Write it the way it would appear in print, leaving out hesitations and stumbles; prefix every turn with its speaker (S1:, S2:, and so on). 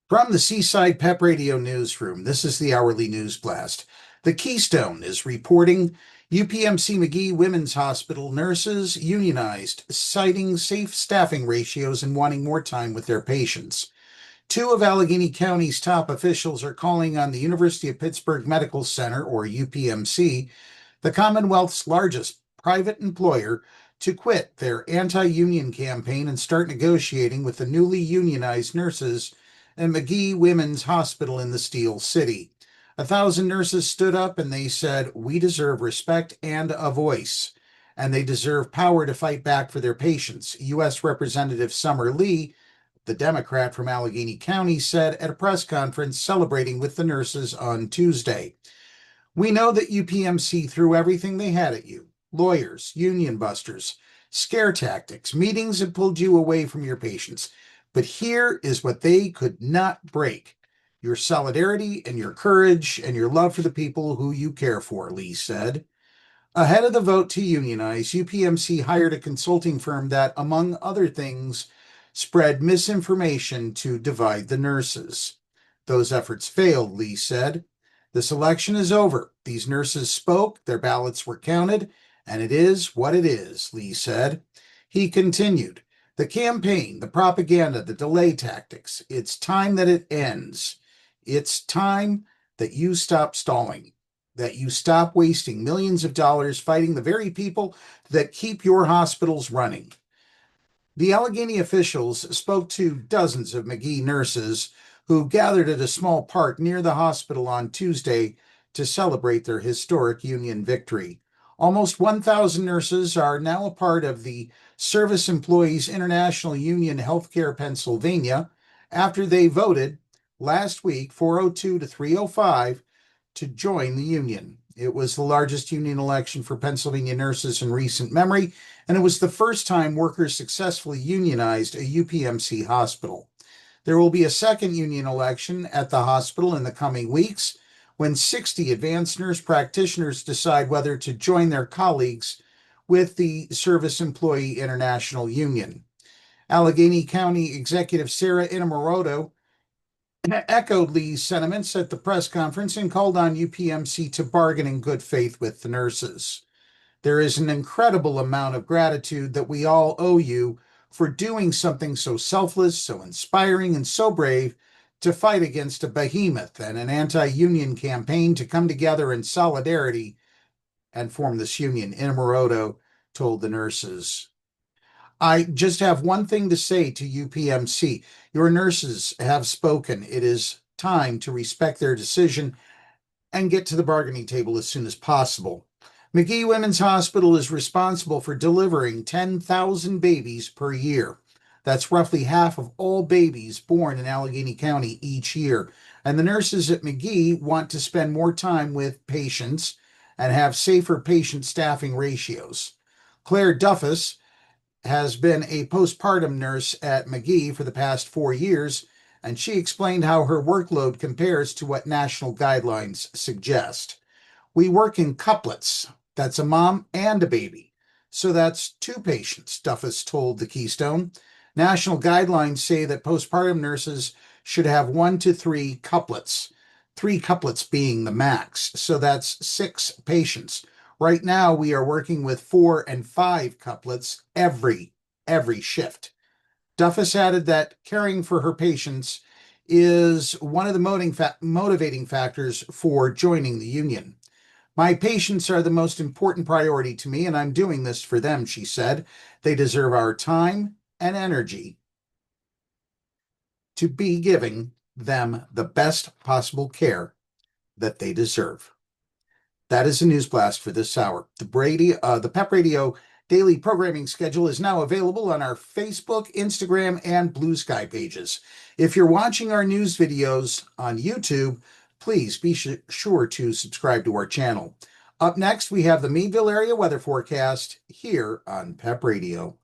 S1: From the Seaside PEP Radio Newsroom, this is the hourly news blast. The Keystone is reporting UPMC Magee Women's Hospital nurses unionized, citing safe staffing ratios and wanting more time with their patients. Two of Allegheny County's top officials are calling on the University of Pittsburgh Medical Center, or UPMC, the Commonwealth's largest private employer, to quit their anti-union campaign and start negotiating with the newly unionized nurses at Magee-Women's Hospital in the Steel City. 1,000 nurses stood up and they said, "We deserve respect and a voice, and they deserve power to fight back for their patients." U.S. Representative Summer Lee, the Democrat from Allegheny County, said at a press conference celebrating with the nurses on Tuesday, "We know that UPMC threw everything they had at you. Lawyers, union busters, scare tactics, meetings that pulled you away from your patients. But here is what they could not break: your solidarity and your courage and your love for the people who you care for," Lee said. Ahead of the vote to unionize, UPMC hired a consulting firm that, among other things, spread misinformation to divide the nurses. "Those efforts failed," Lee said. "This election is over. These nurses spoke, their ballots were counted, and it is what it is," Lee said. He continued, "The campaign, the propaganda, the delay tactics, it's time that it ends. It's time that you stop stalling, that you stop wasting millions of dollars fighting the very people that keep your hospitals running." The Allegheny officials spoke to dozens of Magee nurses who gathered at a small park near the hospital on Tuesday to celebrate their historic union victory. Almost 1,000 nurses are now a part of the Service Employees International Union Healthcare Pennsylvania after they voted last week 402 to 305 to join the union. It was the largest union election for Pennsylvania nurses in recent memory, and it was the first time workers successfully unionized a UPMC hospital. There will be a second union election at the hospital in the coming weeks, when 60 advanced nurse practitioners decide whether to join their colleagues with the Service Employee International Union. Allegheny County Executive Sarah Inamoroto echoed Lee's sentiments at the press conference and called on UPMC to bargain in good faith with the nurses. "There is an incredible amount of gratitude that we all owe you for doing something so selfless, so inspiring, and so brave to fight against a behemoth and an anti-union campaign to come together in solidarity and form this union," Inamoroto told the nurses. "I just have one thing to say to UPMC. Your nurses have spoken. It is time to respect their decision and get to the bargaining table as soon as possible." Magee Women's Hospital is responsible for delivering 10,000 babies per year. That's roughly half of all babies born in Allegheny County each year. And the nurses at Magee want to spend more time with patients and have safer patient staffing ratios. Claire Duffus has been a postpartum nurse at Magee for the past 4 years, and she explained how her workload compares to what national guidelines suggest. "We work in couplets. That's a mom and a baby. So that's 2 patients," Duffus told the Keystone. National guidelines say that postpartum nurses should have 1 to 3 couplets, 3 couplets being the max. So that's 6 patients. Right now, we are working with 4 and 5 couplets every shift. Duffus added that caring for her patients is one of the motivating factors for joining the union. "My patients are the most important priority to me, and I'm doing this for them," she said. "They deserve our time and energy to be giving them the best possible care that they deserve." That is the news blast for this hour. The PEP Radio daily programming schedule is now available on our Facebook, Instagram, and Blue Sky pages. If you're watching our news videos on YouTube, please be sure to subscribe to our channel. Up next, we have the Meadville area weather forecast here on PEP Radio.